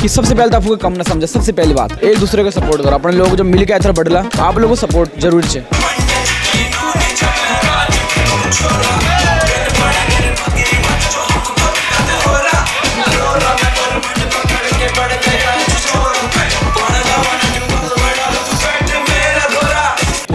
कि सबसे पहले तो आपको कम ना समझे। सबसे पहली बात, एक दूसरे को सपोर्ट करो। अपने लोग जो मिल के ऐसा बढ़ला, आप लोगों को सपोर्ट जरूरी है।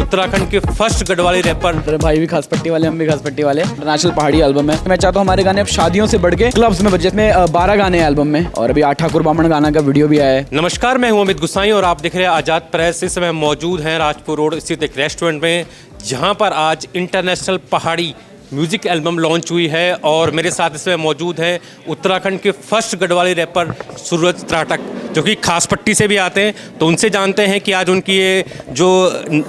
उत्तराखंड के फर्स्ट गढ़वाली रैपर। मेरे भाई भी खास पट्टी वाले, हम भी खास पट्टी वाले। इंटरनेशनल पहाड़ी एल्बम है। मैं चाहता हूँ हमारे गाने अब शादियों से बढ़ के क्लब्स में बजे, जिसमें 12 गाने हैं एल्बम में, और अभी 8 ठाकुर बामण गाना का वीडियो भी आया है। नमस्कार, मैं हूं अमित गुसाई और आप देख रहे हैं आज़ाद प्रेस। इस समय हम मौजूद हैं राजपुर रोड स्थित एक रेस्टोरेंट में, जहां पर आज इंटरनेशनल पहाड़ी म्यूजिक एल्बम लॉन्च हुई है। और मेरे साथ इसमें मौजूद हैं उत्तराखंड के फर्स्ट गढ़वाली रैपर सूरज त्राटक, जो कि खास पट्टी से भी आते हैं। तो उनसे जानते हैं कि आज उनकी ये जो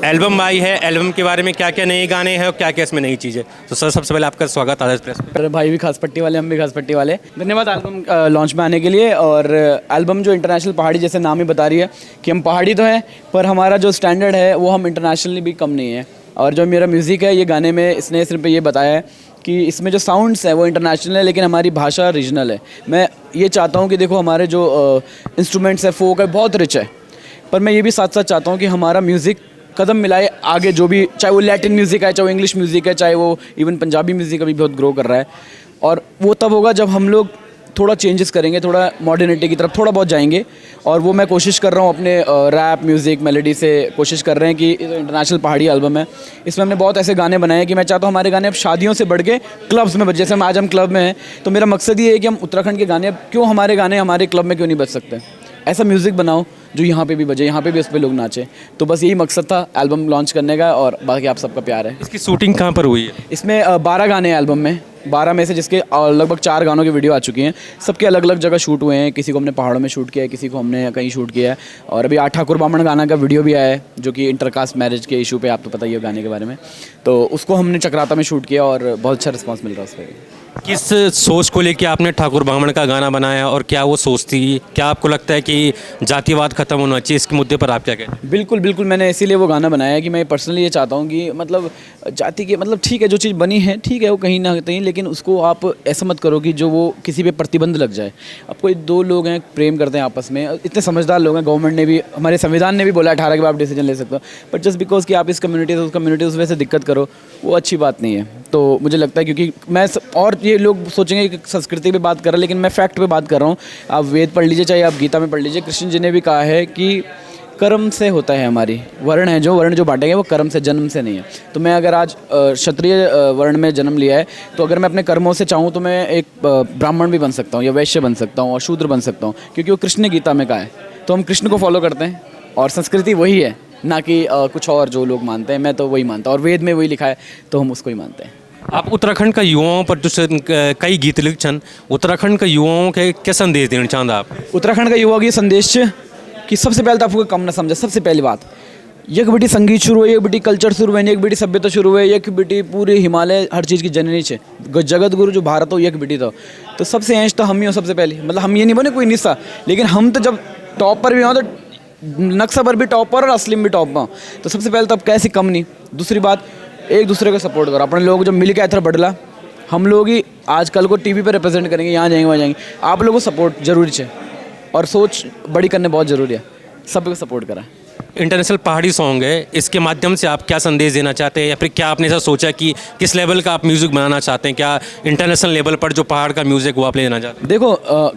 एल्बम आई है, एल्बम के बारे में क्या क्या नए गाने हैं और क्या क्या इसमें नई चीज़ें। तो सर, सबसे पहले आपका स्वागत आज़ाद प्रेस में। मेरे भाई भी खास पट्टी वाले, हम भी खास पट्टी वाले। धन्यवाद एल्बम लॉन्च में आने के लिए। और एल्बम जो इंटरनेशनल पहाड़ी, जैसे नाम ही बता रही है कि हम पहाड़ी तो हैं, पर हमारा जो स्टैंडर्ड है वो हम इंटरनेशनली भी कम नहीं है। और जो मेरा म्यूज़िक है, ये गाने में इसने सिर्फ ये बताया है कि इसमें जो साउंड्स है वो इंटरनेशनल है, लेकिन हमारी भाषा रीजनल है। मैं ये चाहता हूँ कि देखो, हमारे जो इंस्ट्रूमेंट्स है, फोक है, बहुत रिच है, पर मैं ये भी साथ साथ चाहता हूँ कि हमारा म्यूज़िक कदम मिलाए आगे। जो भी, चाहे वो लैटिन म्यूज़िक है, चाहे वो इंग्लिश म्यूज़िक है, चाहे वो इवन पंजाबी म्यूज़िक अभी बहुत ग्रो कर रहा है। और वो तब होगा जब हम लोग थोड़ा चेंजेस करेंगे, थोड़ा मॉडर्निटी की तरफ थोड़ा बहुत जाएंगे। और वो मैं कोशिश कर रहा हूँ अपने रैप म्यूज़िक मेलोडी से। कोशिश कर रहे हैं कि इंटरनेशनल पहाड़ी एल्बम है, इसमें हमने बहुत ऐसे गाने बनाए हैं कि मैं चाहता हूँ हमारे गाने अब शादियों से बढ़ के क्लब्स में बजे। जैसे आज हम क्लब में हैं, तो मेरा मकसद ये है कि हम उत्तराखंड के गाने, अब क्यों हमारे गाने हमारे क्लब में क्यों नहीं बज सकते। ऐसा म्यूज़िक बनाओ जो यहाँ पे भी बजे, यहाँ पे भी उस पर लोग नाचे। तो बस यही मकसद था एल्बम लॉन्च करने का, और बाकी आप सबका प्यार है। इसकी शूटिंग कहाँ पर हुई है? इसमें 12 गाने हैं एल्बम में, 12 में से जिसके लगभग 4 गानों की वीडियो आ चुकी हैं। सबके अलग अलग जगह शूट हुए हैं। किसी को हमने पहाड़ों में शूट किया है, किसी को हमने कहीं शूट किया है। और अभी 8 ठाकुर बामण गाना का वीडियो भी आया है, जो कि इंटरकास्ट मैरिज के इशू पे, आपको पता ही है गाने के बारे में। तो उसको हमने चक्राता में शूट किया और बहुत अच्छा रिस्पॉन्स मिल रहा है उस पर। किस सोच को लेके आपने ठाकुर बामण का गाना बनाया और क्या वो सोच थी? क्या आपको लगता है कि जातिवाद खत्म होना चाहिए? इसके मुद्दे पर आप क्या कहते हैं? बिल्कुल बिल्कुल, मैंने इसीलिए वो गाना बनाया है कि मैं पर्सनली ये चाहता हूँ कि मतलब जाति के, मतलब ठीक है जो चीज़ बनी है ठीक है, वो कहीं ना कहीं, लेकिन उसको आप ऐसा मत करो कि जो वो किसी पे प्रतिबंध लग जाए। अब कोई 2 लोग हैं, प्रेम करते हैं आपस में, इतने समझदार लोग हैं, गवर्नमेंट ने भी, हमारे संविधान ने भी बोला 18 के बाद आप डिसीजन ले सकते हो। बट जस्ट बिकॉज कि आप इस कम्युनिटी से उस कम्युनिटी उस वजह से दिक्कत करो, वो अच्छी बात नहीं है। तो मुझे लगता है, क्योंकि मैं और ये लोग सोचेंगे कि संस्कृति पे बात कर रहा है, लेकिन मैं फैक्ट पे बात कर रहा हूँ। आप वेद पढ़ लीजिए, चाहे आप गीता में पढ़ लीजिए, कृष्ण जी ने भी कहा है कि कर्म से होता है। हमारी वर्ण जो बांटेंगे वो कर्म से, जन्म से नहीं है। तो मैं अगर आज क्षत्रिय वर्ण में जन्म लिया है, तो अगर मैं अपने कर्मों से चाहूँ तो मैं एक ब्राह्मण भी बन सकता हूँ, या वैश्य बन सकता हूँ, और शूद्र बन सकता हूँ, क्योंकि वो कृष्ण ने गीता में कहा है। तो हम कृष्ण को फॉलो करते हैं, और संस्कृति वही है, ना कि कुछ और जो लोग मानते हैं। मैं तो वही मानता हूँ, और वेद में वही लिखा है, तो हम उसको ही मानते हैं। आप उत्तराखंड का युवाओं पर जो कई गीत लिखन, उत्तराखंड का युवाओं के क्या संदेश देना चाहता आप? उत्तराखंड का युवा की संदेश कि सबसे पहले तो आपको कम ना समझे। सबसे पहली बात, एक बेटी संगीत शुरू हुई, एक बेटी कल्चर शुरू हुई, एक बेटी सभ्यता शुरू हुई, एक बेटी पूरे हिमालय हर चीज़ की जननी छे, जगत गुरु जो भारत हो, एक बेटी तो सबसे ऐश तो हम ही हो सबसे पहले। मतलब हम ये नहीं बने कोई निस्सा, लेकिन हम तो जब टॉप पर भी हों, तो नक्शा पर भी टॉप पर और असलिम भी टॉप पर, तो सबसे पहले तो अब कैसे कम नहीं। दूसरी बात, एक दूसरे को सपोर्ट करो। अपने लोग जो मिल के ऐसा बढ़ला, हम लोग ही आजकल को टीवी पे रिप्रेजेंट करेंगे, यहाँ जाएंगे वहाँ जाएंगे। आप लोगों को सपोर्ट जरूरी है, और सोच बड़ी करने बहुत ज़रूरी है। सबको सपोर्ट करा। इंटरनेशनल पहाड़ी सॉन्ग है, इसके माध्यम से आप क्या संदेश देना चाहते हैं, या फिर क्या आपने ऐसा सोचा कि किस लेवल का आप म्यूज़िक बनाना चाहते हैं? क्या इंटरनेशनल लेवल पर जो पहाड़ का म्यूज़िक वो आप ले जाना चाहते हैं? देखो,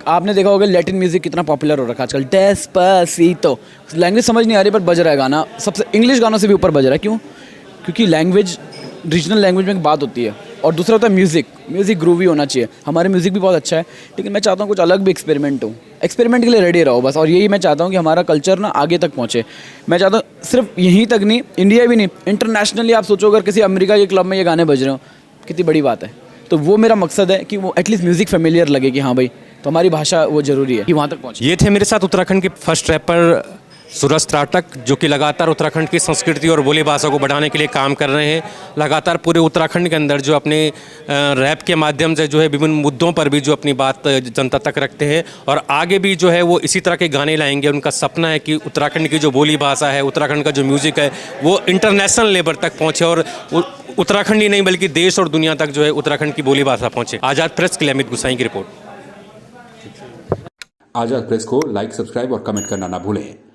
आपने देखा होगा लैटिन म्यूज़िक कितना पॉपुलर हो रखा है आजकल। डेस्पासितो, लैंग्वेज समझ नहीं आ रही, पर बज रहा है गाना, सबसे इंग्लिश गानों से भी ऊपर बज रहा है। क्यों? क्योंकि लैंग्वेज, रीजनल लैंग्वेज में एक बात होती है। और दूसरा होता है म्यूज़िक ग्रूवी होना चाहिए। हमारे म्यूज़िक भी बहुत अच्छा है, लेकिन मैं चाहता हूँ कुछ अलग भी एक्सपेरिमेंट हो। एक्सपेरिमेंट के लिए रेडी रहो बस, और यही मैं चाहता हूँ कि हमारा कल्चर ना आगे तक पहुँचे। मैं चाहता हूँ सिर्फ यहीं तक नहीं, इंडिया भी नहीं, इंटरनेशनली आप सोचो, अगर किसी अमेरिका के क्लब में ये गाने बज रहे हो, कितनी बड़ी बात है। तो वो मेरा मकसद है कि वो एटलीस्ट म्यूज़िक फेमिलियर लगे कि हाँ भाई, तो हमारी भाषा वो ज़रूरी है कि वहाँ तक पहुँचे। ये थे मेरे साथ उत्तराखंड के फर्स्ट रैपर सूरज त्राटक, जो कि लगातार उत्तराखंड की संस्कृति और बोली भाषा को बढ़ाने के लिए काम कर रहे हैं। लगातार पूरे उत्तराखंड के अंदर जो अपने रैप के माध्यम से जो है विभिन्न मुद्दों पर भी जो अपनी बात जनता तक रखते हैं, और आगे भी जो है वो इसी तरह के गाने लाएंगे। उनका सपना है कि उत्तराखंड की जो बोली भाषा है, उत्तराखंड का जो म्यूज़िक है, वो इंटरनेशनल लेवल तक पहुँचे, और उत्तराखंड ही नहीं बल्कि देश और दुनिया तक जो है उत्तराखंड की बोली भाषा पहुँचे। आज़ाद प्रेस के लिए अमित गुसाई की रिपोर्ट। आजाद प्रेस को लाइक, सब्सक्राइब और कमेंट करना ना भूलें।